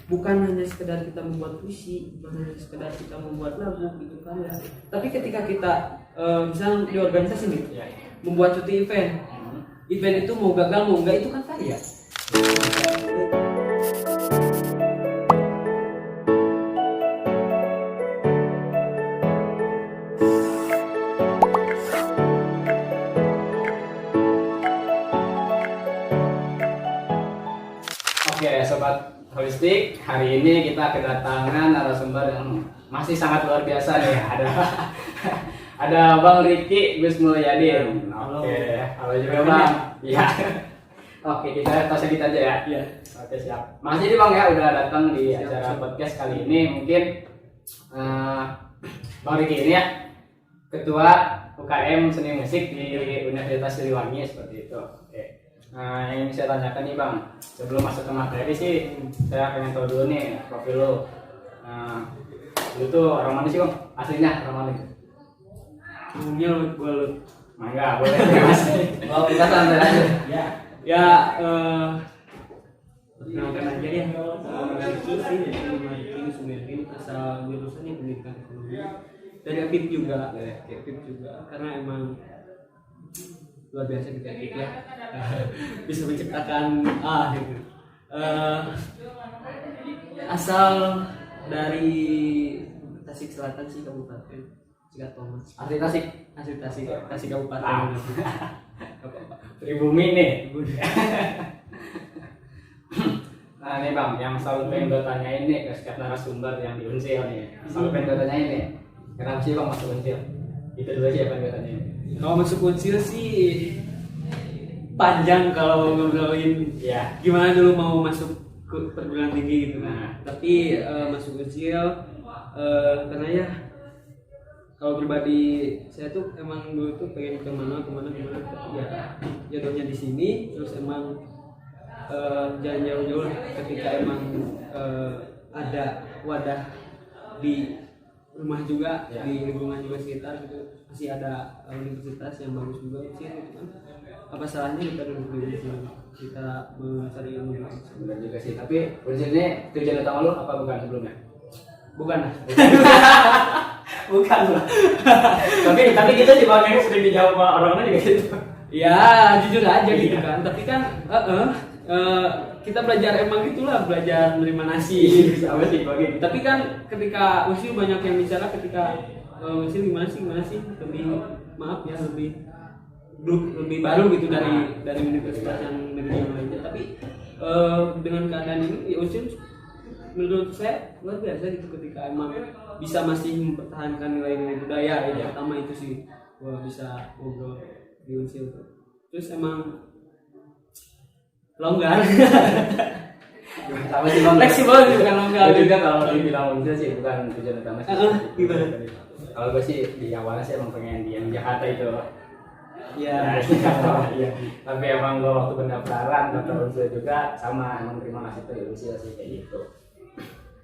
bukan hanya sekedar kita membuat puisi, bukan hanya sekedar kita membuat lagu gitu kan ya. Tapi ketika kita misalnya di organisasi nih, membuat suatu event itu mau gagal mau enggak itu kan karya. Oke, sobat holistik, hari ini kita kedatangan narasumber yang masih sangat luar biasa nih. Ada Bang Ricky Gus Mulyadin. Oke, halo juga Bang. Iya. Oke, kita tos sedikit aja ya. Iya. Oke, siap. Makasih nih Bang ya udah datang di acara podcast kali ini. Mungkin Bang Ricky ini ya Ketua UKM Seni Musik di Universitas Siliwangi seperti itu. Oke. Nah, yang ingin saya tanyakan nih Bang, sebelum masuk ke materi sih, saya pengen tahu dulu nih profil lo. Lu tuh orang mana sih Bang? Aslinya orang mana? Umumnya gue Mangga, boleh Mas. Mau kita santai aja. ya perkenalkan aja ya. Ricky sih dari Marketing Sumerin, asal jurusannya pendidikan ekonomi. Dari Aktif juga, karena emang luar biasa kita ya. Bisa menciptakan gitu. Asal dari Tasik Selatan sih, Kabupaten Cikatomas. Asli Tasik. Tasik Kabupaten. Pribumi nih. Nah nih Bang, yang selalu pengen gue tanyain nih ke setiap narasumber yang di Unsil nih. Selalu pengen gue tanyain nih, kenapa sih Bang masuk Unsil? Itu dulu sih yang pengen gue tanyain. Kalau masuk Unsil sih panjang kalau ngobrolin gimana dulu mau masuk ke perguruan tinggi gitu. Tapi masuk Unsil karena ya kalau pribadi saya tuh emang dulu tuh pengen kemana tapi ya jatuhnya di sini. Terus emang jangan jauh-jauh lah ketika emang ada wadah di rumah juga, di lingkungan juga sekitar gitu, masih ada universitas yang bagus juga sih gitu kan. Apa salahnya kita duduk di sini, kita mencari ilmu. Benar juga sih, tapi Unsil ini tujuan utama lu apa bukan sebelumnya? Bukan lah. Bukan lah. tapi kita juga kayaknya sering dijawab sama orang-orang juga gitu. Ya jujur aja gitu kan. Tapi kan kita belajar emang gitulah, belajar menerima nasib. Tapi kan ketika Unsil banyak yang bicara ketika Unsil gimana sih lebih maaf ya lebih baru gitu dari universitas yang negeri yang lainnya. Tapi dengan keadaan ini ya Unsil menurut saya luar biasa gitu ketika emang bisa masih mempertahankan nilai-nilai budaya. Yang pertama itu sih gua bisa ngobrol di Unsil. Terus emang longgar. Sama sih Bang. Fleksibel juga kan longgar. Juga kalau dibilang Unsil sih bukan tujuan utama sih. Gimana? Kalau gue sih di awalnya sih emang pengen di Jakarta itu. Iya. Iya. Tapi emang gue waktu pendaftaran daftar Unsil juga sama emang terima kasih tuh Unsil sih kayak gitu.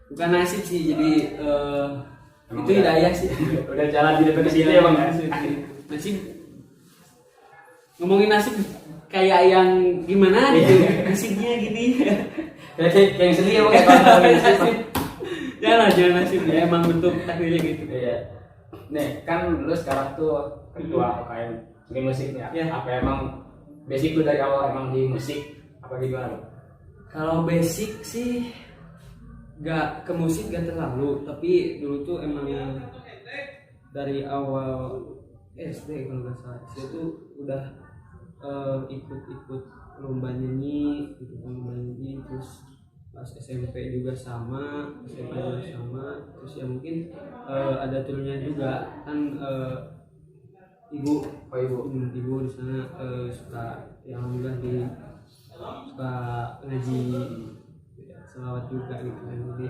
Bukan nasib sih, jadi itu hidayah sih. Udah jalan di depan sini ya Bang. Nasib. Ngomongin nasib kayak yang gimana gitu, nasibnya gini. Kayak yang sedih ya Bang, kayak nasib. Jangan nasib ya, emang bentuk takdirnya gitu. Iya. Nih, kan lu sekarang tuh ketua UKM Seni Musik ya. Apa emang basic lu dari awal emang di musik apa gimana Bang? Kalau basic sih gak ke musik gak terlalu, tapi dulu tuh emang dari awal SD kalau nggak salah saya tuh udah ikut lomba nyanyi gitu, terus pas SMP juga sama, SMA juga sama. Terus ya mungkin ada turunnya juga kan, ibu di sana suka yang alhamdulillah suka ngaji selawat juga gitu kan. Jadi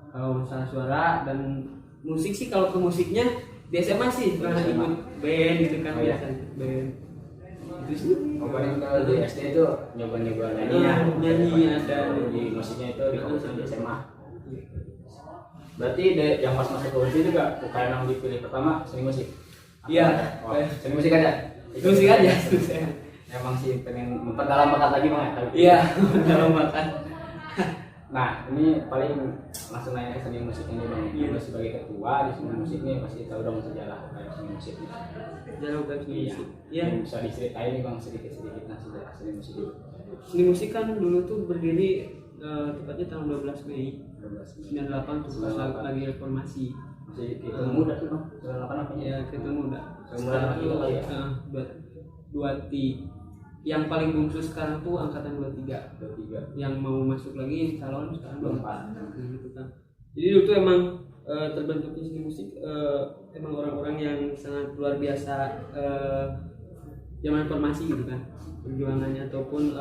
kalau masalah suara dan musik sih, kalau ke musiknya di SMA sih pernah ikut band gitu kan, biasanya band. Terus paling kalau di SD itu nyoba nyanyi ada di musiknya itu di SMA. Berarti yang pas masuk ke Unsil juga UKM yang dipilih pertama seni musik. Iya. Seni musik aja. Musik aja. Emang sih pengen memperdalam bakat lagi Bang ya. Iya, memperdalam bakat. Nah, ini paling langsung nanya ke seni musik ini bang. Iya. Lu sebagai ketua di seni musik ini pasti tahu dong sejarah UKM seni musik ini. Jarang kan seni Iya. musik. Iya. Yang bisa diceritain nih bang sedikit-sedikit nah sejarah seni musik itu. Seni musik kan dulu tuh berdiri tepatnya tahun 12 Mei 98 tuh pas 98. lagi reformasi. Masih kita muda tuh bang. 98 apa Ya ketemu udah. Seumuran kita kali ya? Dua yang paling bungsu sekarang tuh angkatan 23 23. yang mau masuk lagi calon sekarang 24. gitu kan. Jadi dulu tuh emang terbentuknya seni musik emang orang-orang yang sangat luar biasa zaman reformasi gitu kan perjuangannya ataupun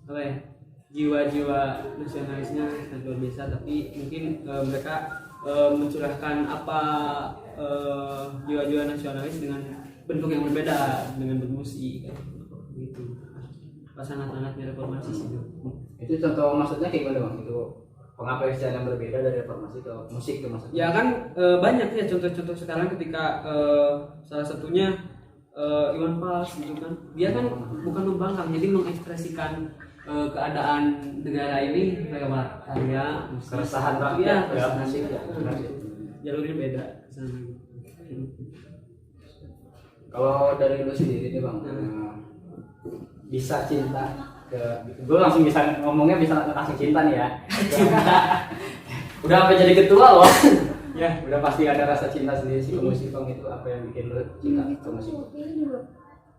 apa ya jiwa-jiwa nasionalisnya sangat luar biasa, tapi mungkin mereka mencurahkan apa jiwa-jiwa nasionalis dengan bentuk yang berbeda dengan bermusik kan. Gitu pas sangat-sangatnya reformasi sih itu. Itu contoh maksudnya kayak gimana bang? Itu pengapresiasian yang berbeda dari reformasi ke musik ke maksudnya? Ya kan banyak ya contoh-contoh sekarang ketika salah satunya Iwan Fals gitu kan, dia kan bukan membangkang, jadi mengekspresikan keadaan negara ini lewat karya musik. Keresahan rakyat Iya, lewat keresahan. musik ya. Jalurnya beda kesana. Kalau dari lu sendiri nih bang, bisa cinta ke, gue langsung bisa ngomongnya bisa langsung cinta nih ya. Udah sampai jadi ketua loh. Ya, udah pasti ada rasa cinta sendiri sih ke musik bang. Itu apa yang bikin lu cinta ke musik?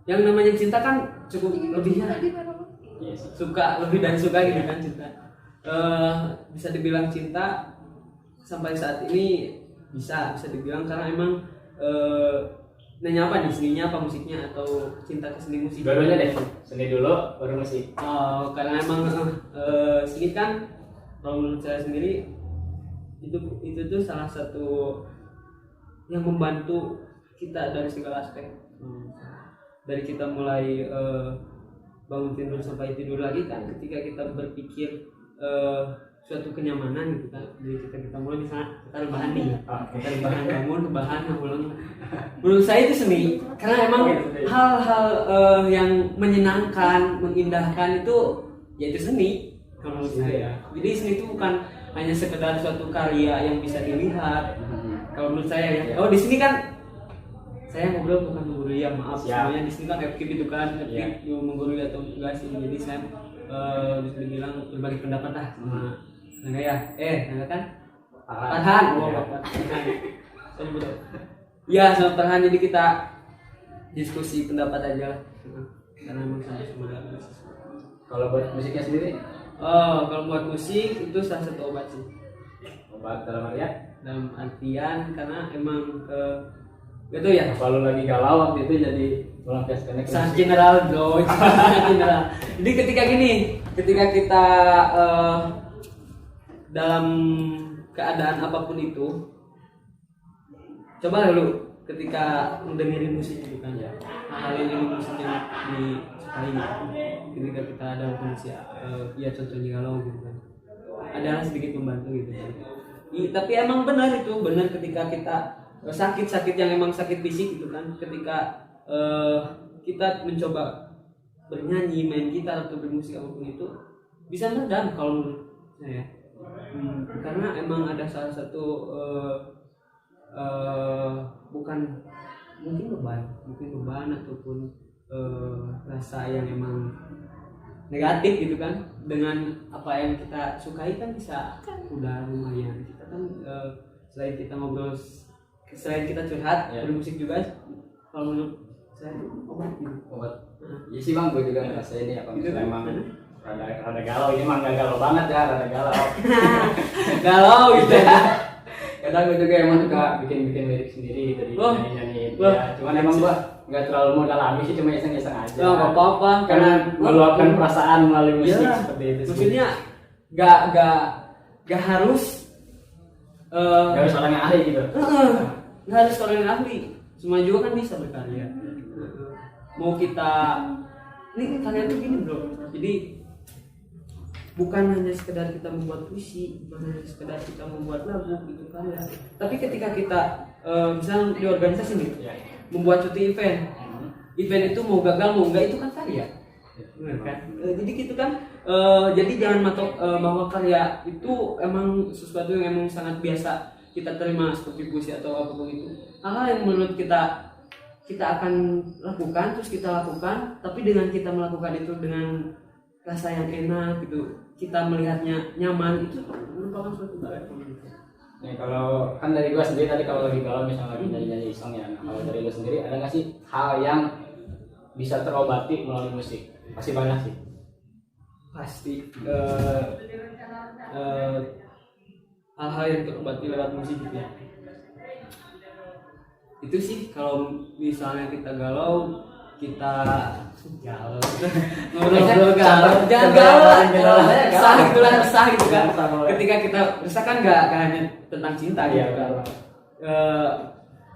Yang namanya cinta kan cukup lebihnya Iya sih. suka lebih dan suka gitu kan cinta. Bisa dibilang cinta sampai saat ini bisa dibilang karena emang nanya apa nih, seninya apa musiknya atau cinta ke seni musik? Dua-duanya deh, seni dulu baru musik. Karena emang seni kan kalau menurut saya sendiri itu tuh salah satu yang membantu kita dari segala aspek. Dari kita mulai bangun tidur sampai tidur lagi kan, ketika kita berpikir suatu kenyamanan gitu kan, jadi kita mulai misalnya kita rebahan nih, kita rebahan bangun rebahan pulang. Menurut saya itu seni karena emang hal-hal yang menyenangkan mengindahkan itu yaitu seni kalau menurut saya. Jadi seni itu bukan hanya sekedar suatu karya yang bisa dilihat kalau menurut saya ya. Di sini kan saya ngobrol bukan menggurui ya, maaf semuanya di sini kan FK gitu kan, FK menggurui atau enggak sih, jadi saya bisa dibilang berbagi pendapat lah sama enggak ya, enggak kan Farhan, Bapak Farhan. Ya sama Farhan, jadi kita diskusi pendapat aja lah karena memang sama. Kalau buat musiknya sendiri? Kalau buat musik itu salah satu obat sih. Obat dalam artian? Dalam artian karena emang gitu ya. Kalau lagi galau waktu itu jadi melampiaskannya ke Sangat musik. general bro, sangat general. Jadi ketika kita dalam keadaan apapun itu, coba dulu ketika mendengarin musik gitu kan ya, hal yang musik yang disukai gitu. Ketika kita dalam kondisi ya contohnya galau gitu kan, ada sedikit membantu gitu kan. Tapi emang benar ketika kita sakit yang emang sakit fisik gitu kan, ketika kita mencoba bernyanyi, main gitar atau bermusik apapun itu bisa meredam kalau menurut saya. Karena emang ada salah satu bukan mungkin beban ataupun rasa yang emang negatif gitu kan, dengan apa yang kita sukai kan bisa udah lumayan. Kita kan selain kita ngobrol, selain kita curhat, bermusik juga kalau menurut saya itu obat gitu. Obat. Iya sih bang, gue juga ngerasa ini apa misalnya emang rada galau, ini emang gak galau banget ya, rada galau. Galau gitu ya. Kadang gue juga emang suka bikin lirik sendiri dari nyanyi. Ya, cuman emang gue nggak terlalu mau dalami sih, cuma iseng-iseng aja. Nggak apa-apa, karena meluapkan perasaan melalui musik seperti itu. Maksudnya nggak harus orang yang ahli gitu. Nggak harus orang yang ahli, semua juga kan bisa berkarya. Mau kita ini karya tuh gini bro, jadi bukan hanya sekedar kita membuat puisi, bukan hanya sekedar kita membuat lagu gitu kan ya. Tapi ketika kita misalnya di organisasi nih, membuat suatu event itu mau gagal mau enggak itu kan karya, benar kan? Jadi gitu kan Jadi jangan matok bahwa karya itu emang sesuatu yang emang sangat biasa kita terima seperti puisi atau apapun itu. Hal yang menurut kita akan lakukan, terus kita lakukan, tapi dengan kita melakukan itu dengan rasa yang enak gitu, kita melihatnya nyaman, itu merupakan suatu hal yang gitu. Nih kalau kan dari gua sendiri tadi kalau lagi galau misalnya lagi nyanyi iseng ya, nah, kalau dari lu sendiri ada nggak sih hal yang bisa terobati melalui musik? Pasti banyak sih. Pasti hal-hal yang terobati lewat musik gitu ya. Itu sih kalau misalnya kita galau, kita galau ngobrol galau, jangan galau, resah gitu kan. Ketika kita resah kan nggak hanya tentang cinta gitu kan.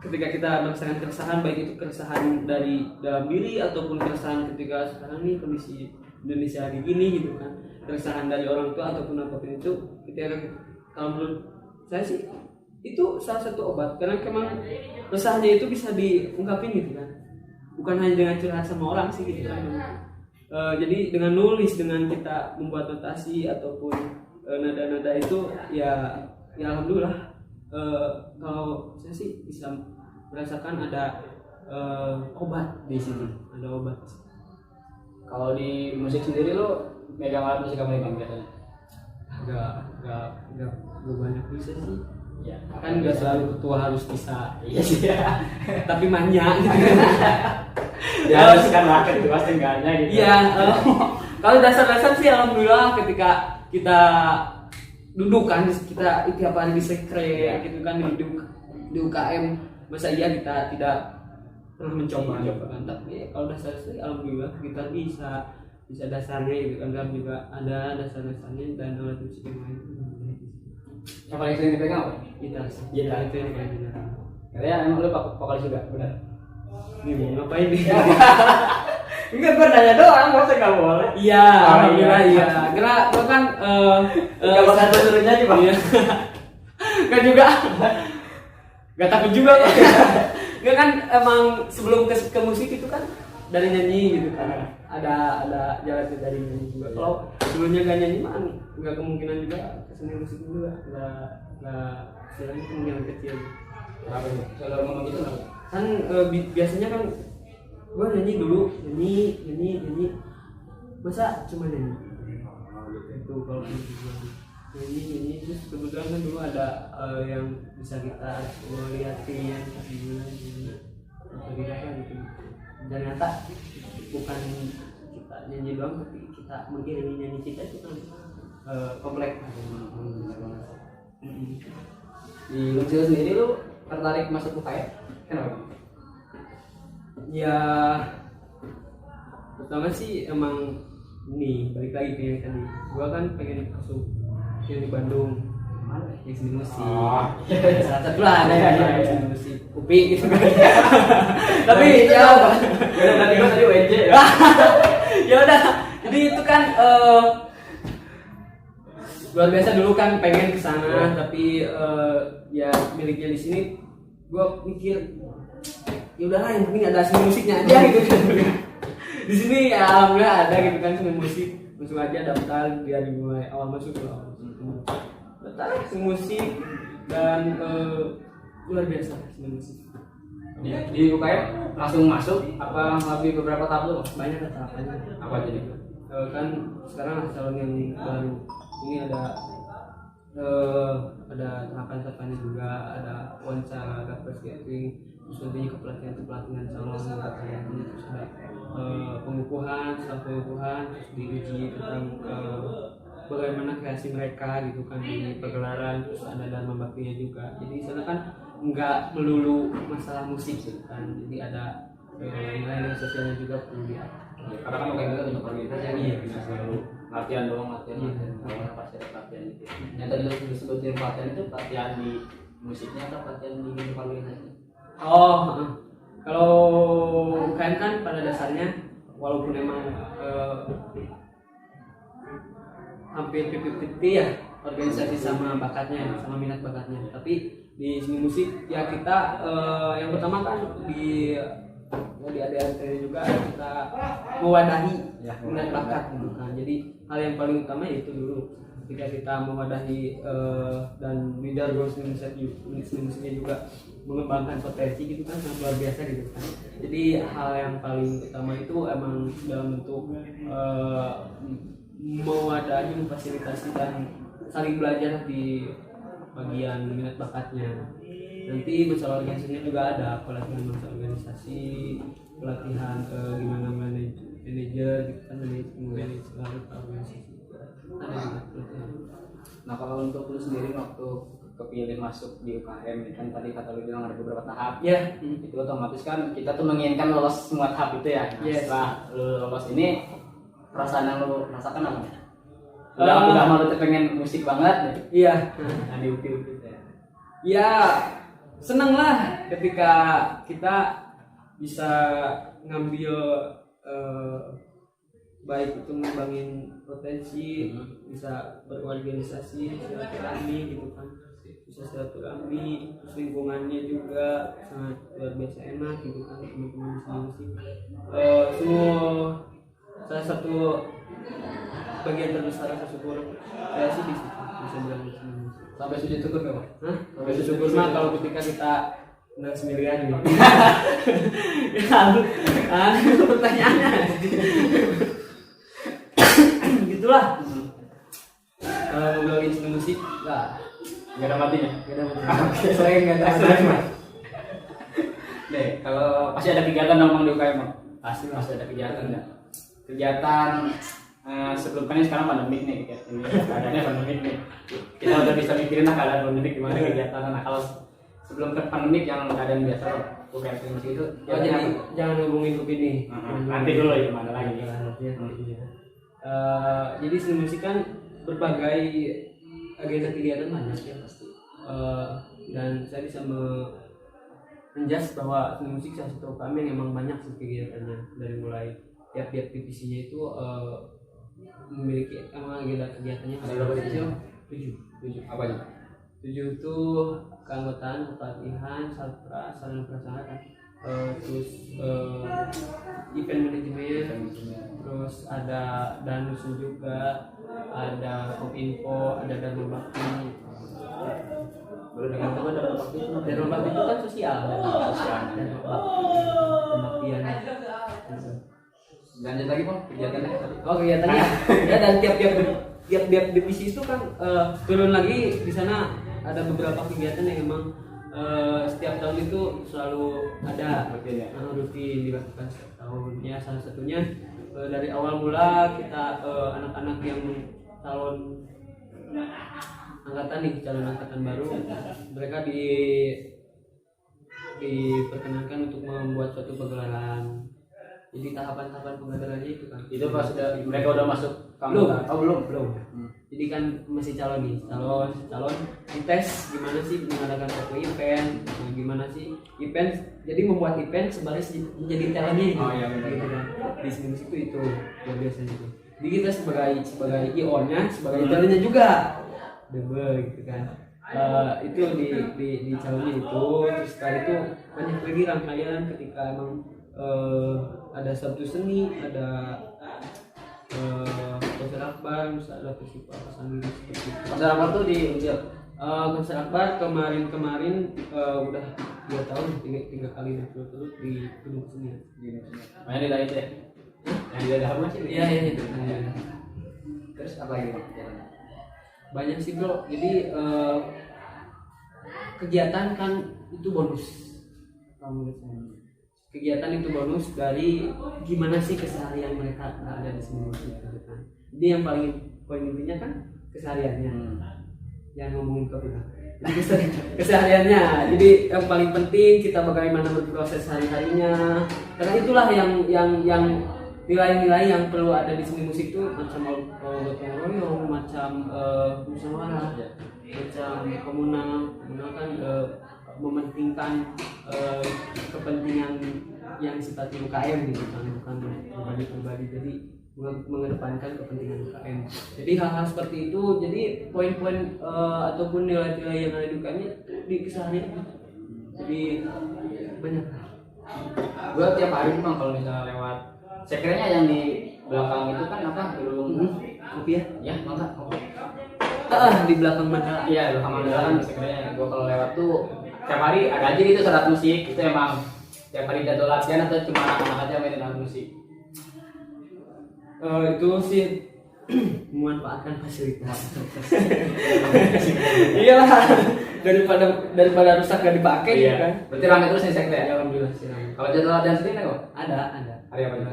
Ketika kita merasakan keresahan, baik itu keresahan dari dalam diri ataupun keresahan ketika sekarang nih kondisi Indonesia hari gini gitu kan, keresahan dari orang tua ataupun apapun itu, ketika kalau menurut saya sih itu salah satu obat, karena memang resahnya itu bisa diungkapin gitu kan, bukan hanya dengan curhat sama orang sih gitu kan. Jadi dengan nulis, dengan kita membuat notasi ataupun nada-nada itu ya alhamdulillah. Kalau saya sih bisa merasakan ada obat di sini, ada obat. Kalau di musik sendiri lo megang alat musik apa yang biasanya? Gak banyak bisa sih. Ya, Kan gak selalu ketua harus bisa. Iya sih ya. Tapi banyak gitu. Ya harus kan lah ketua seenggaknya gitu. Iya. Kalau dasar-dasar sih alhamdulillah ketika kita duduk kan, kita tiap hari di sekre gitu kan, duduk di UKM, masa iya kita tidak pernah mencoba kan. Tapi kalau dasar sih alhamdulillah kita bisa dasarnya gitu kan, dan juga ada dasar-dasarnya dan alat musik yang lain. Yang paling sering dipegang apa? Gitar sih. Gitar. Itu yang paling benar. Katanya emang lu vokalis juga, benar? Nih mau ngapain nih? Enggak, gue nanya doang, maksudnya nggak boleh. Iya, alhamdulillah iya. Karena gua kan Gak bakal suruh nyanyi bang. Iya. Gak juga. Gak takut juga. Gak kan emang sebelum ke musik itu kan dari nyanyi gitu kan. Ada jalan dari nyanyi juga. Kalau sebelumnya gak nyanyi mah nggak kemungkinan juga kesini musik juga. Nggak istilahnya kemungkinan kecil. Kenapa itu? Kalau ngomong gitu kenapa? Kan biasanya kan gue nyanyi dulu, nyanyi, masa cuma nyanyi? Itu kalau nyanyi terus kebetulan kan dulu ada yang bisa kita lihatin gimana atau dirasa gitu. Dan ternyata bukan kita nyanyi doang, tapi kita mengiringi nyanyi kita itu kan kompleks. Di Lumsil sendiri lu tertarik masuk UKM? Kenapa? Ya pertama sih emang nih balik lagi ke yang tadi, gua kan pengen masuk yang di Bandung, mana yang seni musik. Salah satu lah ada yang seni musik UPI gitu kan. Tapi ya tadi gua tadi WJ ya. Ya udah, jadi itu kan luar biasa. Dulu kan pengen kesana, tapi ya miliknya di sini. Gua mikir ya udahlah, yang penting ada seni musiknya aja gitu kan. Di sini ya alhamdulillah ada gitu kan seni musik, langsung aja daftar, dia dimulai awal masuk daftar seni musik dan luar biasa seni musik. Di UKM langsung masuk apa melalui beberapa tahap dulu? Banyak tahapannya. Apa aja nih? Kan sekarang calon yang baru ini ada tahapan-tahapannya juga, ada wawancara, ada first gathering, terus nantinya ke pelatihan calon katanya, terus ada pengukuhan, setelah pengukuhan terus diuji tentang bagaimana kreasi mereka gitu kan di pagelaran, terus ada dharma baktinya juga. Jadi di sana kan nggak melulu masalah musik gitu kan, jadi ada nilai sosialnya juga perlu dia. Karena kan UKM itu untuk komunitas ya, Iya, bisa selalu latihan doang, kalau pasti ada pelatihan gitu. Yang tadi lu disebutin pelatihan itu pelatihan di musiknya atau pelatihan di komunitasnya? Kalau UKM kan pada dasarnya walaupun memang hampir 50-50 ya organisasi sama bakatnya, sama minat bakatnya, tapi di seni musik ya kita yang pertama kan di ADRT juga kita mewadahi Ya, minat bakat gitu kan. Jadi hal yang paling utama itu dulu ketika kita mewadahi dan leader Goals musiknya juga mengembangkan potensi gitu kan, sangat luar biasa gitu kan. Jadi hal yang paling utama itu emang dalam bentuk mewadahi, memfasilitasi dan saling belajar di bagian minat bakatnya. Nanti masalah organisasinya juga ada pelatihan masalah organisasi, pelatihan gimana manajer gitu kan, manage organisasi ada juga pelatihan. Nah kalau untuk lu sendiri waktu kepilih masuk di UKM kan tadi kata lu bilang ada beberapa tahap Ya, itu otomatis kan kita tuh menginginkan lolos semua tahap itu ya. Nah, Yes. setelah lu lolos ini perasaan yang lu rasakan apa? Udah malu pengen musik banget deh. iya. Nah di UPI ya. Ya seneng lah ketika kita bisa ngambil baik itu ngembangin potensi, bisa berorganisasi, silaturahmi gitu kan, bisa silaturahmi, terus lingkungannya juga sangat luar biasa enak gitu kan, teman-teman musik. Semua salah satu bagian terbesar rasa syukur saya sih di situ bisa bilang musik. Sampai sujud syukur nggak, Pak? Hah? Sampai syukur mah kalau ketika kita udah sendirian gitu. Ya, pertanyaannya. Gitulah. Kalau ngobrolin seni musik, Nggak ada matinya. nggak ada masalah. Saya nggak ada Selain, masalah. Pak. Deh, kalau pasti ada kegiatan ngomong di UKM, Bang. Pasti ada kegiatan enggak? Kegiatan sebelum kan ini sekarang pandemik nih, ya. Ini keadaannya pandemik nih. Kita udah bisa mikirin lah keadaan pandemik gimana kegiatan. Nah, kalau sebelum ke pandemik yang keadaan biasa loh, UKM musik itu Oh, jadi jangan ngomongin kopi nih. nanti dulu ya mana lagi. Jadi seni musik kan berbagai agenda kegiatan banyak ya pasti. Dan saya bisa menjas bahwa seni musik salah satu kami yang emang banyak sih kegiatannya, dari mulai tiap-tiap divisinya itu memiliki emang agenda kegiatannya. Ada berapa divisi? 7. Apa aja? 7 itu keanggotaan, pelatihan, sarana prasarana kan. Terus event manajemen, terus ada danusu juga, ada kominfo, ada dharma bakti. Boleh dengan teman ada waktu itu. Dharma bakti itu kan sosial, pembaktian. Lanjut lagi, Bang, kegiatannya tadi. Oh, kegiatannya ya, dan tiap divisi itu kan turun lagi di sana ada beberapa kegiatan yang emang setiap tahun itu selalu ada rutin dilakukan setiap tahun. Ya salah satunya dari awal mula kita anak-anak yang calon angkatan baru, mereka diperkenankan untuk membuat suatu pegelaran. Jadi tahapan-tahapan pengadaannya itu kan. Itu pas mereka udah masuk Belum. kampus. Oh, belum. Jadi kan masih calon nih, calon dites gimana sih mengadakan suatu event, gimana sih event. Jadi membuat event sebagai menjadi talentnya gitu. Oh, iya, benar. Gitu kan. Di sini musik itu luar biasa gitu. Jadi kita sebagai IO-nya, sebagai talentnya juga. Double gitu kan. Itu di calonnya itu. Terus setelah itu banyak lagi rangkaian ketika emang ada Sabtu Seni, ada konser akbar, misalnya ada festival pasangan seperti itu. Konser apa tuh di Unjil? Konser akbar kemarin udah 2 tahun, 3 kali berturut-turut di Gunung Seni. Main di itu ya? Yang di daerah apa sih? Iya itu. Terus apa lagi, Bang? Banyak sih bro. Jadi kegiatan kan itu bonus. Kegiatan itu bonus dari gimana sih keseharian mereka ada di sini musik gitu kan. Jadi yang poin intinya kan kesehariannya. Jangan ngomongin kopi lah. Kesehariannya. Jadi yang paling penting kita bagaimana berproses hari-harinya. Karena itulah yang nilai-nilai yang perlu ada di seni musik itu, macam gotong royong, macam musyawarah, macam komunal kan mementingkan kepentingan yang sifatnya UKM gitu kan, bukan pribadi-pribadi. Jadi mengedepankan kepentingan UKM. Jadi hal-hal seperti itu, jadi poin-poin ataupun nilai-nilai yang ada di UKM di keseharian. Jadi banyak Gua tiap hari bang kalau misalnya lewat, saya kiranya yang di belakang itu kan apa gedung kopi ya? ya mantap kopi. Di belakang Mandala. Iya belakang Mandala kan sekiranya gua kalau lewat tuh tiap hari ada aja itu syarat musik itu emang tiap hari jadwal latihan atau cuma anak-anak aja main alat musik. Itu sih memanfaatkan fasilitas. Iyalah, daripada rusak gak dipakai Iya. kan. Berarti ramai terus nih sekte ya? Ya, alhamdulillah sih ramai. Kalau jadwal latihan sendiri kok? Ada. Hari apa nih?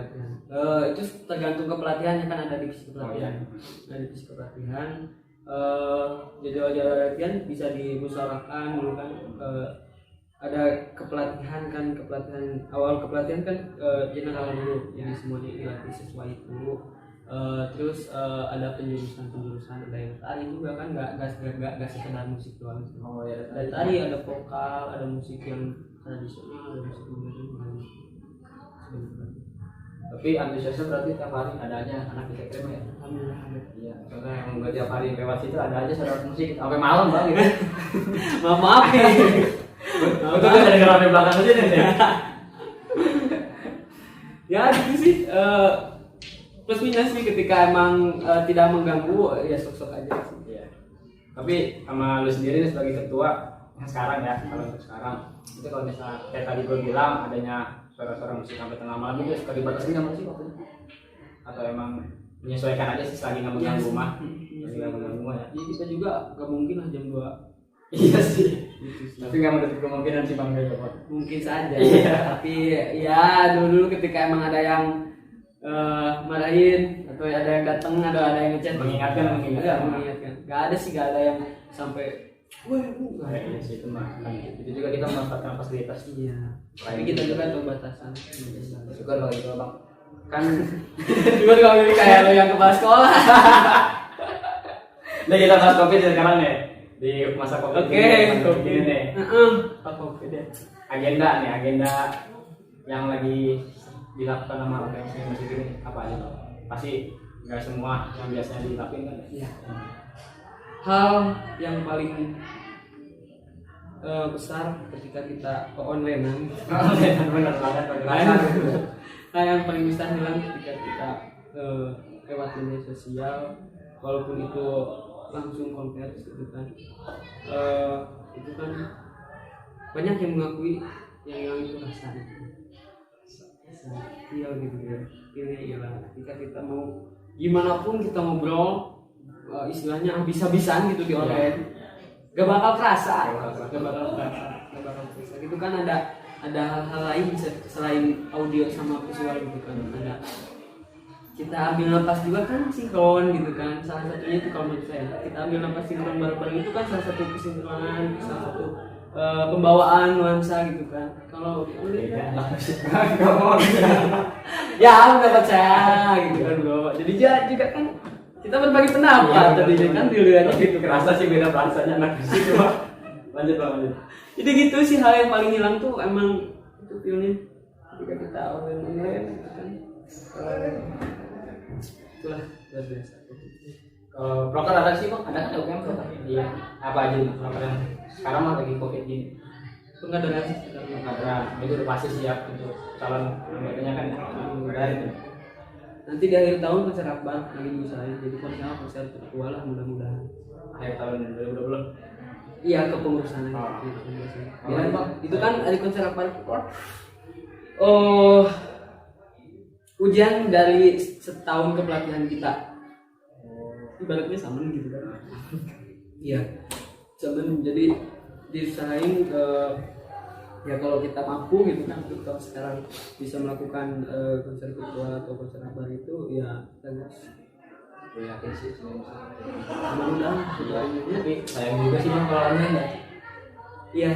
Itu tergantung ke pelatihannya kan ada divisi Oh, pelatihan. iya. Ada divisi pelatihan. Jadwal latihan bisa dimusyawarahkan dulu kan. Ada kepelatihan awal kepelatihan kan general dulu, jadi semuanya dilatih sesuai dulu. Terus ada penjurusan ada yang tari juga kan, nggak sekedar musik doang. Oh ya. Ada tari, ada vokal, ada musik yang tradisional, ada musik modern. Tapi antusiasnya berarti tiap hari ada aja anak di sekte ya? Alhamdulillah ada. Iya, karena yang nggak tiap hari lewat situ ada aja syarat musik sampai malam bang gitu. Maaf nih. Betul kan ada ramai belakang aja nih. Ya gitu sih. Plus minus sih ketika emang tidak mengganggu ya sok-sok aja sih. Iya. Tapi sama lu sendiri nih sebagai ketua yang sekarang ya, kalau untuk sekarang itu kalau misalnya kayak tadi gue bilang adanya suara-suara musik sampai tengah malam itu suka dibatasi nggak musik waktunya? Atau emang menyesuaikan aja sih selagi nggak mengganggu mah? Selagi nggak mengganggu ya. Jadi kita juga nggak mungkin lah jam 2. Iya sih. Gitu sih. Tapi nggak menutup kemungkinan sih bang kayak gitu. Mungkin saja. Iya. Tapi ya dulu ketika emang ada yang marahin atau ada yang datang ada yang ngechat Mengingatkan. Gak ada sih, gak ada yang sampai Iya sih itu mah. Kan itu juga kita memanfaatkan fasilitas. iya. Tapi kita juga tahu batasan. Syukur kalau gitu bang. Kan juga kalau ini kayak lo yang kepala sekolah. Nah kita bahas COVID sekarang nih di masa COVID ini nih. COVID ya. Agenda yang lagi dilakukan sama organisasi musik ini apa aja bang? Pasti nggak semua yang biasanya dilakukan kan? Iya. Hal yang paling besar ketika kita online-an. Benar banget. Hal yang paling besar hilang ketika kita lewat media sosial, walaupun itu langsung konvers gitu kan. Itu kan banyak yang mengakui yang hilang itu rasa iya gitu ya. Ini ialah ketika kita mau gimana pun kita ngobrol istilahnya habis-habisan gitu di online, gak bakal kerasa. Itu kan ada hal-hal lain selain audio sama visual gitu kan. Ada kita ambil napas juga kan sinkron gitu kan, salah satunya itu kalau menurut saya kita ambil napas sinkron bareng-bareng itu kan salah satu kesimpulan, salah satu pembawaan nuansa gitu kan. Kalau ya nggak percaya gitu kan bro. Jadi juga kan kita berbagi pendapat tadi kan dilihatnya gitu. Kerasa sih beda bahasanya anak musik cuma. Lanjut. Jadi gitu sih hal yang paling hilang tuh emang itu feelnya ketika kita online gitu kan. Itulah luar biasa. Proker ada sih bang, ada kan UGM proker? Iya. Apa aja proker yang sekarang mah lagi COVID gini? Pengadaan itu udah pasti siap untuk calon anggotanya kan dari itu. nanti di akhir tahun konser akbar lagi diusahain, jadi konser tertua lah mudah-mudahan Akhir tahun 2020. iya kepengurusan ya, Bang. itu kan ada konser akbar ujian dari setahun kepelatihan kita ibaratnya sama gitu kan. Iya sama, jadi diusahain ya kalau kita mampu gitu kan, kalau sekarang bisa melakukan konser virtual atau konser akbar itu ya kita Gue yakin sih mudah-mudahan tapi sayang juga sih bang kalau online ya. iya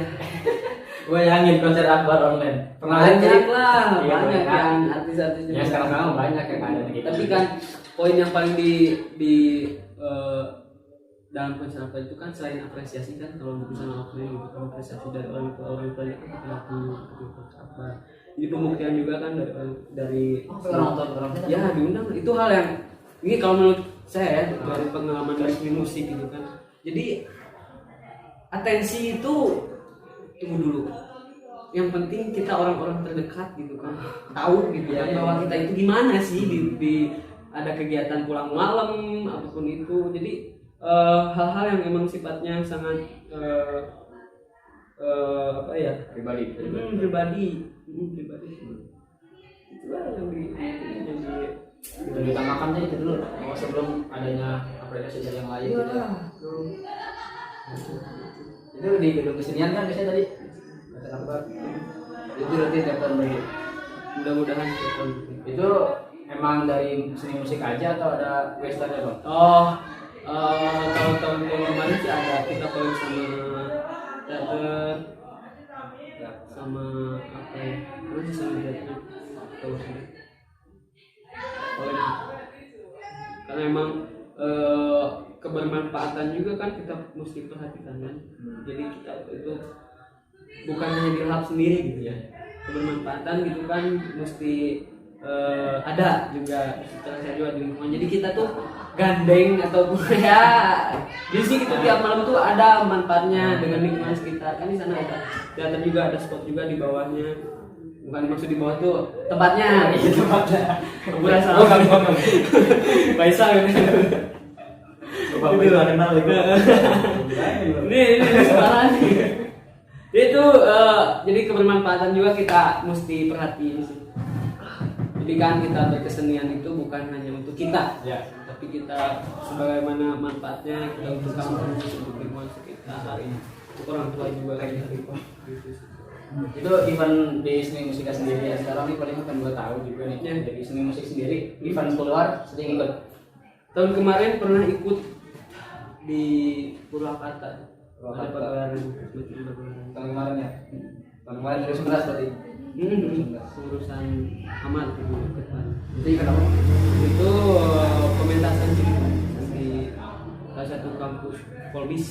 Gue yakin konser akbar online banyak lah, Iya, banyak banyak. yang artis-artis ya sekarang banyak yang ada gitu. tapi kan poin yang paling di dalam konser akbar itu kan selain apresiasi kan, kalau misalnya offline gitu kan apresiasi dari orang tua itu kan laku konser akbar, jadi pembuktian juga kan dari orang ya diundang. Itu hal yang ini kalau menurut saya dari pengalaman dari musik gitu kan, jadi atensi itu tunggu dulu, yang penting kita orang-orang terdekat gitu kan tahu gitu kan bahwa kita itu gimana sih di ada kegiatan pulang malam apapun itu. Jadi hal-hal yang memang sifatnya sangat apa ya, pribadi. Itulah yang Kita ditambahkan aja itu dulu sebelum adanya aplikasi yang lain gitu ya. Itu di gedung kesenian kan biasanya tadi kata apa itu nanti tiap tahun lagi. Mudah-mudahan Itu emang dari seni musik aja atau ada westernnya bang? Kalau tahun kemarin sih ada kita collab sama teater sama apa ya, terus sama teater tahu sih. Karena emang kebermanfaatan juga kan kita mesti perhatikan kan. Jadi kita itu bukan hanya dilahap sendiri gitu ya, kebermanfaatan gitu kan mesti ada juga secara saya juga di lingkungan. Jadi kita tuh gandeng atau ya di sini itu tiap malam tuh ada manfaatnya dengan lingkungan sekitar. Kan di sana ada teater juga, ada spot juga di bawahnya. Bukan maksud di bawah tuh tempatnya, Itu tempatnya. bukan salah. Baisa gitu. Coba kita kenal lagi. Ini sekarang itu jadi kebermanfaatan juga kita mesti perhatiin sih. Jadi kan kita berkesenian itu bukan hanya untuk kita, Ya. tapi kita sebagaimana manfaatnya kita untuk kampus, untuk lingkungan sekitar, untuk orang tua juga kayak gitu. Itu event di seni musik sendiri ya sekarang ini paling kan 2 tahun juga nih. Ya. Jadi seni musik sendiri event keluar sering ikut. Tahun kemarin pernah ikut di Purwakarta. Purwakarta. Ada pagelaran. Tahun kemarin ya. Tahun kemarin 2019 berarti. Urusan amat gitu ke depan. Itu event apa? Itu pementasan cerita di salah satu kampus Polbis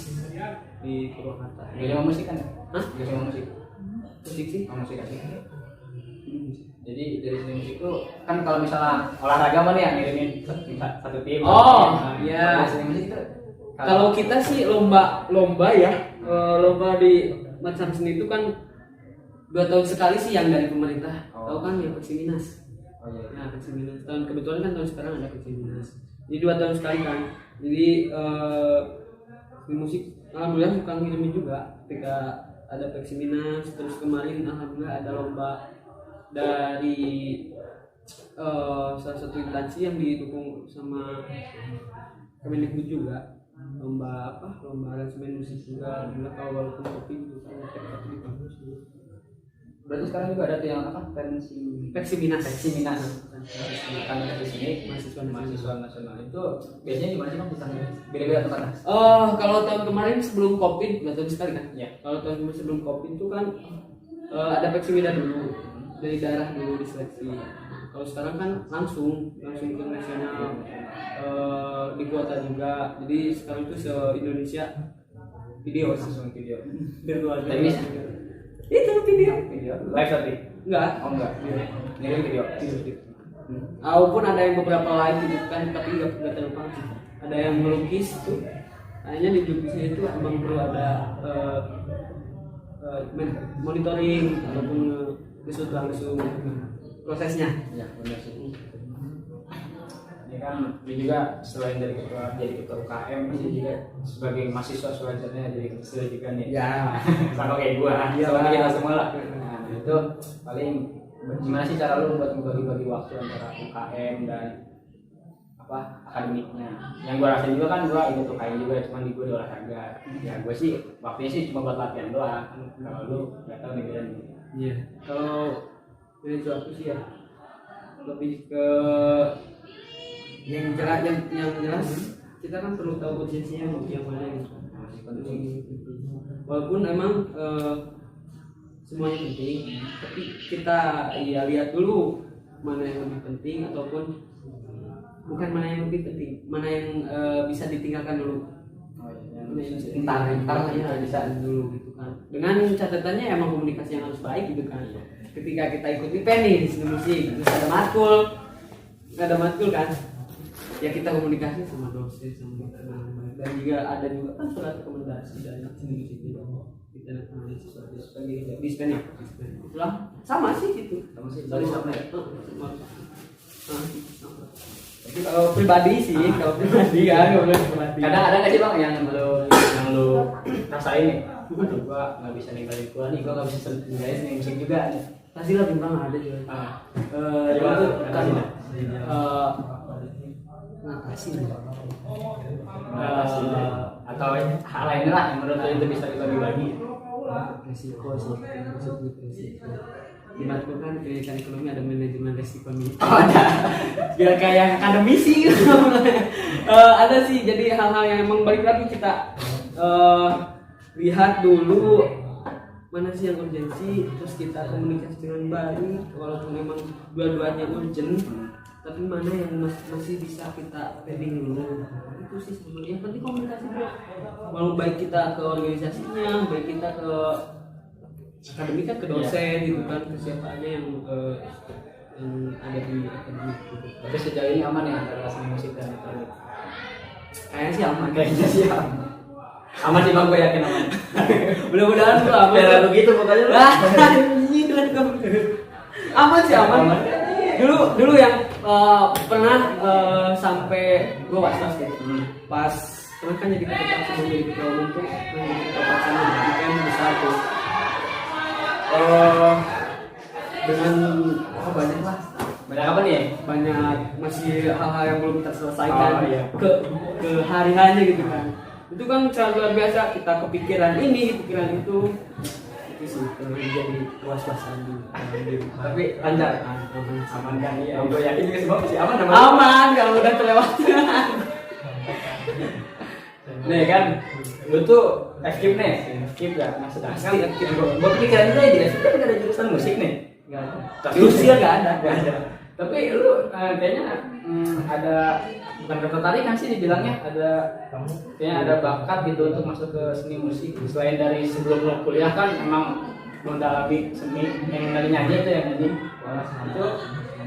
di Purwakarta. Gak cuma musik kan? Hah? Gak cuma musik. Musik sih? Oh, musik aja. Jadi dari seni musik itu kan kalau misalnya olahraga mana yang ngirimin satu tim. Oh, Nah, iya. kalau seni musik itu Kalau kita sih lomba ya, lomba di macam seni itu kan 2 tahun sekali sih yang dari pemerintah. Oh. Tahu kan ya Peksiminas. Oh iya. Nah, Peksiminas. Kebetulan kan tahun sekarang ada Peksiminas. Jadi 2 tahun sekali kan. Jadi di musik alhamdulillah suka ngirimin juga ketika ada Peksiminas. Terus kemarin alhamdulillah ada lomba dari salah satu instansi yang didukung sama Kemendikbud juga. Lomba aransemen musik juga. Alhamdulillah kalau walaupun kopi gitu kan satu di kampus gitu. Berarti sekarang juga ada tuh yang apa? Peksiminas. Kan di sini mahasiswa nasional itu biasanya gimana sih bang? Beda-beda tempat. Kalau tahun kemarin sebelum Covid, 2 tahun sekali kan? Ya. Kalau tahun kemarin sebelum Covid itu kan ada Peksiminas dulu, dari daerah dulu diseleksi. Kalau sekarang kan langsung ke nasional, di kuota juga. Jadi sekarang itu se Indonesia video Langsung video. virtual. Teknis? Itu video. Live tadi? Enggak. Oh enggak. Ngirim video. Walaupun ada yang beberapa live gitu kan, tapi nggak terlalu pasti. Ada yang melukis tuh, hanya di lukisnya itu emang perlu ada monitoring ataupun disut langsung prosesnya. Ya benar sih. Ini kan dia juga selain dari jadi ketua UKM, dia juga sebagai mahasiswa selanjutnya jadi ketua juga nih. Ya. Sama kayak gua. Iya, Sama Pak. kita semua lah. Nah itu paling gimana sih cara lu buat membagi waktu antara UKM dan apa akademiknya? Yang gua rasain juga kan gua ikut UKM juga, cuman di gua di olahraga. Ya gua sih waktunya sih cuma buat latihan doang. Kalau lu nggak tahu nih beda nih. Iya. Kalau dari aku sih ya lebih ke yang jelas kita kan perlu tahu urgensinya mau yang mana gitu. Walaupun emang semuanya penting, tapi kita ya lihat dulu mana yang lebih penting ataupun bukan mana yang lebih penting, mana yang bisa ditinggalkan dulu. Entar ya bisa dulu gitu kan. Dengan catatannya emang komunikasi yang harus baik gitu kan. Ketika kita ikut event nih di seni musik, terus ada matkul kan. ya kita komunikasi sama dosen sama kita dengan baik. Dan juga ada juga kan surat rekomendasi dari sini kita analisis sebagai dispen ya. Itulah sama sih itu. Sama sih. Dari sama. Tapi kalau pribadi sih, kalau pribadi kan, kalau pribadi. Kadang ada nggak sih bang yang lu rasain nih? Aduh gua nggak bisa ninggalin gua nih, gua nggak bisa ninggalin seni musik juga nih. Pasti lah bimbang ada juga. Gimana tuh? Kan ngatasi atau hal lainnya lah yang menurut lu itu bisa dibagi-bagi. resiko sih, masuk resiko. Di matkul kan pendidikan ekonomi ada manajemen resiko nih. Ada. Biar kayak akademisi gitu. Ada sih, jadi hal-hal yang emang balik lagi kita lihat dulu mana sih yang urgensi, terus kita komunikasi dengan baik walaupun memang dua-duanya urgent, tapi mana yang masih bisa kita pending dulu. Itu sih sebenarnya yang penting komunikasi dulu. Walau baik kita ke organisasinya, baik kita ke akademik kan ke dosen gitu kan, ke siapanya yang ada di akademik gitu. Tapi sejauh ini aman ya antara seni musik dan akademik? Kayaknya sih aman. Kayaknya sih aman. Aman sih bang, gue yakin aman. Mudah-mudahan tuh aman. Biar begitu pokoknya. Aman sih aman. Dulu yang pernah sampai gue was-was gitu. Pas teman kan jadi ketua pelaksana, jadi ketua umum tuh, jadi ketua pelaksana di event besar tuh. Dengan banyak lah. Banyak apa nih? Banyak masih hal-hal yang belum terselesaikan Iya. ke hari-harinya gitu kan. Itu kan sangat luar biasa, kita kepikiran ini, pikiran itu sih jadi was-wasan dulu. Tapi lancar, aman kan? Iya. Gue yakin juga semua pasti aman. Aman kalau udah terlewatkan. Nih kan, lu tuh skip nih, skip gak? Nah sedangkan gue kepikiran itu aja, skip kan ada jurusan musik nih. Gak ada. Tapi Jurusan gak ada. Tapi lu kayaknya ada bukan ketertarikan sih dibilangnya, kayaknya ada bakat gitu untuk masuk ke seni musik. Selain dari sebelum lu kuliah kan emang mendalami seni yang dari nyanyi itu yang nyanyi. Itu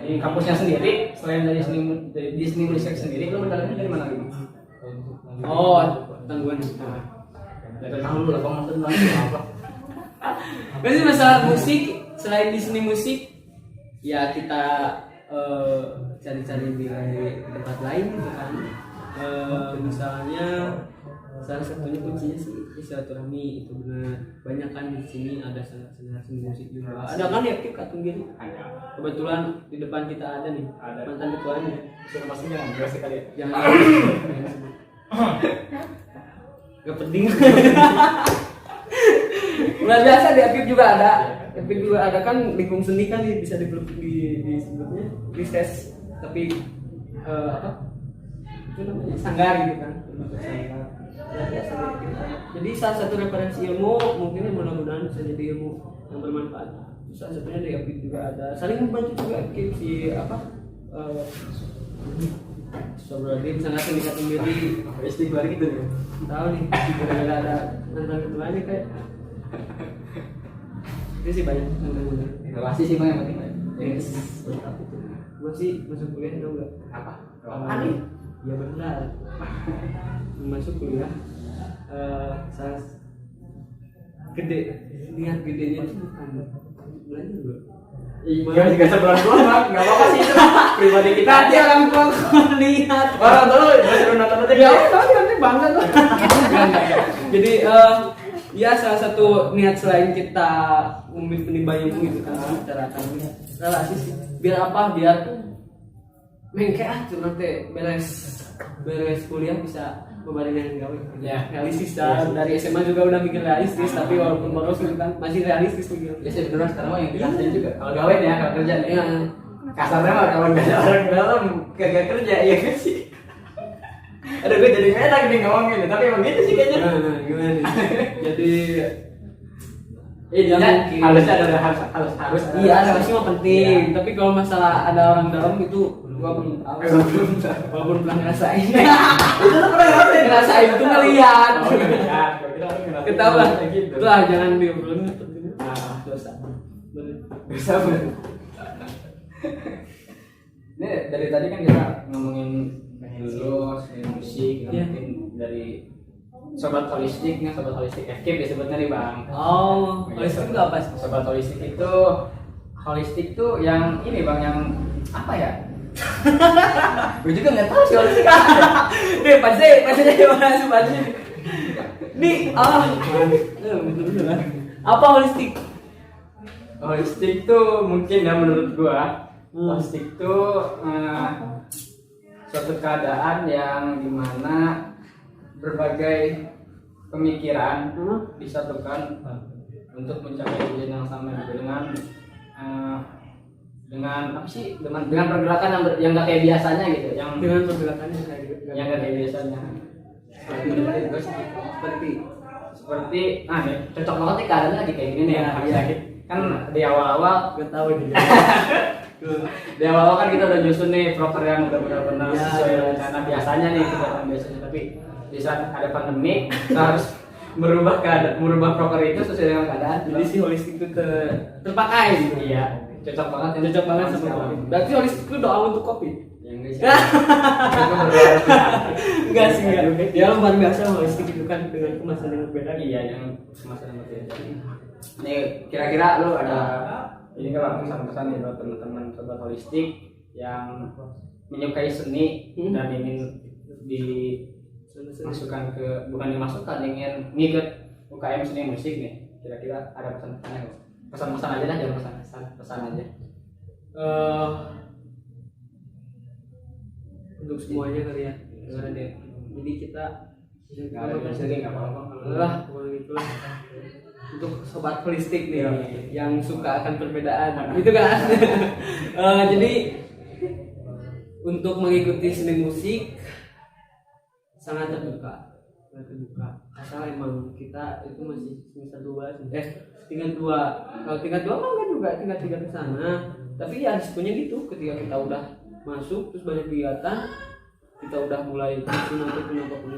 di kampusnya sendiri, selain dari di seni musik sendiri, lu mendalami dari mana lagi? Oh, tanggungan. Dari tahun lu lah, kamu nonton apa? Berarti masalah musik, selain di seni musik, ya kita cari-cari di tempat lain gitu kan. Misalnya salah satunya kuncinya sih silaturahmi, itu benar. Banyak kan di sini ada seni musik juga. Ada kan ya Kip Katunggiri? Ada. Kebetulan di depan kita ada nih, mantan ketuanya. Sudah pastinya kan jelas sekali. Jangan gak penting. Luar biasa di Akip juga ada. Akip juga ada kan lingkung seni kan bisa disebutnya riset, tapi apa? Itu namanya sanggar gitu kan. Sanggar. Luar biasa di Akip. Jadi salah satu referensi ilmu mungkin mudah-mudahan bisa jadi ilmu yang bermanfaat. Salah satunya di Akip juga ada. Saling membantu juga Akip si apa? Sobradin sangat meningkat sendiri. Istighfar gitu ya. Tahu nih, gara-gara ada mantan ketuanya kayak itu sih banyak mudah-mudahan. Relasi sih bang yang penting. Yes, berapa itu? Masih masuk kuliah tau nggak? Apa? Aneh. Ya benar. Masuk kuliah, saya gede, niat gedenya itu bukan belajar bro. Iya juga sebulan doang bang, nggak apa-apa sih itu pribadi kita. Nanti orang tua lihat. Orang tua lu masih nonton aja. Ya udah nanti bangga tuh. Jadi ya salah satu niat selain kita menimba ilmu itu kan secara akademik relasi sih. Biar apa? Biar mengke nanti beres kuliah bisa bebarengan gawe. Ya. Realistis dari SMA juga udah mikir realistis, tapi walaupun boros gitu kan masih realistis mikir. Ya sih beneran sekarang mah yang dirasain juga. Kalau gawe nih ya, kalau kerja nih. Iya. Kasarnya mah kalau nggak ada orang dalam kagak kerja ya kan sih. Aduh gue jadi enak nih ngomongin, tapi emang gitu sih kayaknya. Nah, gimana nih? Jadi ya, harusnya ada harus. Iya, relasi mah penting. Tapi kalau masalah ada orang dalam itu gua belum tahu. Walaupun pernah ngerasain. Itu tuh pernah ngerasain. Ngerasain itu ngeliat. Oh, ngeliat. Ketahuan. Gitu. Itulah jangan diobrolin dosa. Bisa bener. Ini dari tadi kan kita ngomongin dulu seni musik mungkin dari sobat holistik FK disebutnya nih bang. Oh, holistik itu apa sih? Sobat holistik tuh yang ini bang, yang apa ya? Gue juga nggak tahu sih holistik apa. Nih pasti dari mana sobatnya? Nih, betul lah. Apa holistik? Holistik tuh mungkin ya menurut gua, holistik tuh suatu keadaan yang dimana berbagai pemikiran disatukan untuk mencapai tujuan yang sama gitu, dengan apa sih, dengan pergerakan yang nggak kayak biasanya gitu, yang Dengan pergerakan yang nggak kayak biasanya. Menurut gua sih seperti nih, cocok banget nih keadaannya lagi kayak gini nih ya, habis sakit kan di awal-awal. Gak tahu ini. Di awal kan kita udah nyusun nih proker yang udah benar-benar Ya, sesuai rencana biasanya nih, kegiatan biasanya, tapi di saat ada pandemi kita harus merubah proker itu sesuai dengan keadaan. Jadi si holistik itu terpakai gitu. Iya, cocok banget ya. Cocok banget sama COVID. Berarti holistik itu doa untuk COVID. Yang guys. Itu berdoa. Enggak sih, enggak. Dia luar biasa holistik itu kan dengan kemasan yang berbeda. Iya, yang semasa yang berbeda. Nih, kira-kira lu ada ini kan pesan-pesan nih buat teman-teman sobat holistik yang menyukai seni dan ingin dimasukkan bukan dimasukkan, ingin ngikut UKM seni musik nih, kira-kira ada pesan-pesannya nggak? Pesan-pesan aja dah, jangan pesan aja. Untuk semuanya kali ya. Jadi kita Nggak ada yang sering nggak apa-apa. lah gitu lah. Untuk sobat holistik nih yang suka akan perbedaan gitu kan. Jadi untuk mengikuti seni musik sangat terbuka asal emang kita itu masih semester 2 tingkat 2. Kalau tingkat 2 mah enggak juga tingkat 3 ke sana, tapi ya risikonya gitu. Ketika kita udah masuk terus banyak kegiatan, kita udah mulai apapun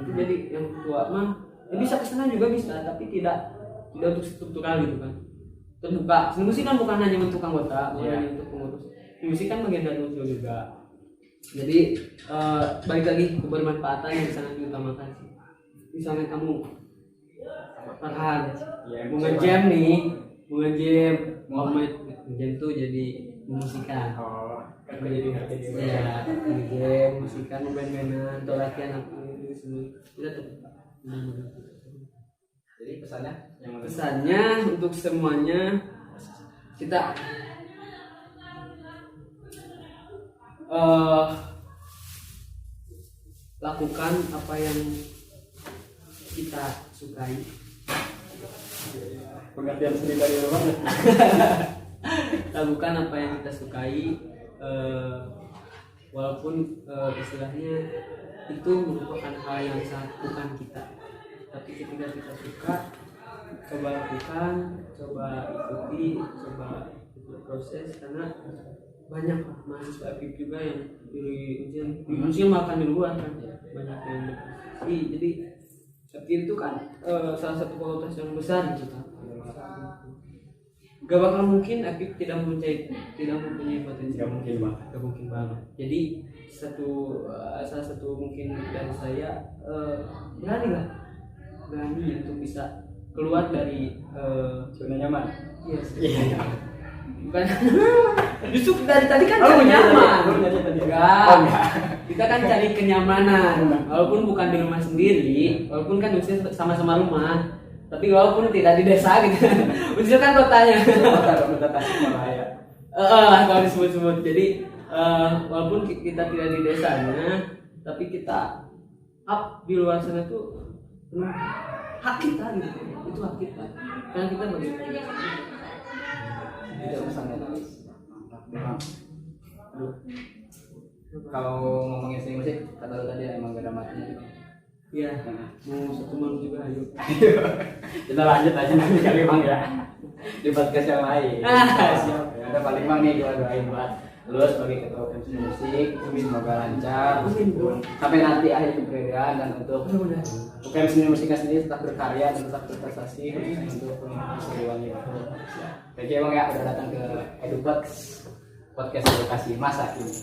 itu, jadi yang tua mah ya bisa kesana juga bisa, tapi tidak untuk struktural gitu kan, terbuka. Seni musik kan bukan hanya untuk anggota, bukan hanya untuk pengurus. Seni musik kan bagian dari unsur juga. Jadi balik lagi ke bermanfaatan yang sangat diutamakan sih. Misalnya kamu Farhan mau nge-jam nih, mau nge-jam tuh jadi musikan. Kan jadi ngerti juga. Ya, nge-jam, musikan, mau main-mainan, atau latihan apa gitu, kita terbuka. Jadi Pesannya untuk semuanya, kita lakukan apa yang kita sukai. Pengertian seni dari rumah. Lakukan apa yang kita sukai, walaupun istilahnya itu merupakan hal yang sangat bukan kita, tapi ketika kita suka, coba lakukan, coba ikuti, coba proses, karena banyak mahasiswa aktif juga yang di ujian makan di luar kan, banyak yang berprestasi. Jadi aktif itu kan salah satu fakultas yang besar gitu kan. Gak bakal mungkin aktif tidak mempunyai potensi. Gak mungkin banget. Jadi salah satu mungkin dari saya berani untuk bisa keluar dari zona nyaman. Yes. Bukan. Justru dari tadi kan cari nyaman. Enggak. Kita kan cari kenyamanan. Walaupun bukan di rumah sendiri, walaupun kan maksudnya sama-sama rumah, tapi walaupun tidak di desa gitu. Maksudnya kan kotanya. Kota Tasikmalaya. Kalau disebut-sebut. Jadi walaupun kita tidak di desanya, tapi kita up di luar sana tuh hak kita gitu. Itu hak kita. Karena kita bagian dari Itu pesannya. Kalau ngomongin seni musik, kata lu tadi emang gak ada matinya gitu. Iya. Mau satu malam juga ayo. Kita lanjut aja nanti kali bang ya di podcast yang lain. Siap. Ya udah paling bang nih gua doain buat lu sebagai ketua pensi musik, semoga lancar sampai nanti akhir keberadaan, dan untuk UKM seni musiknya sendiri tetap berkarya dan tetap berprestasi untuk Siliwangi. Thank you bang ya udah datang ke EduPods, podcast edukasi masa kini.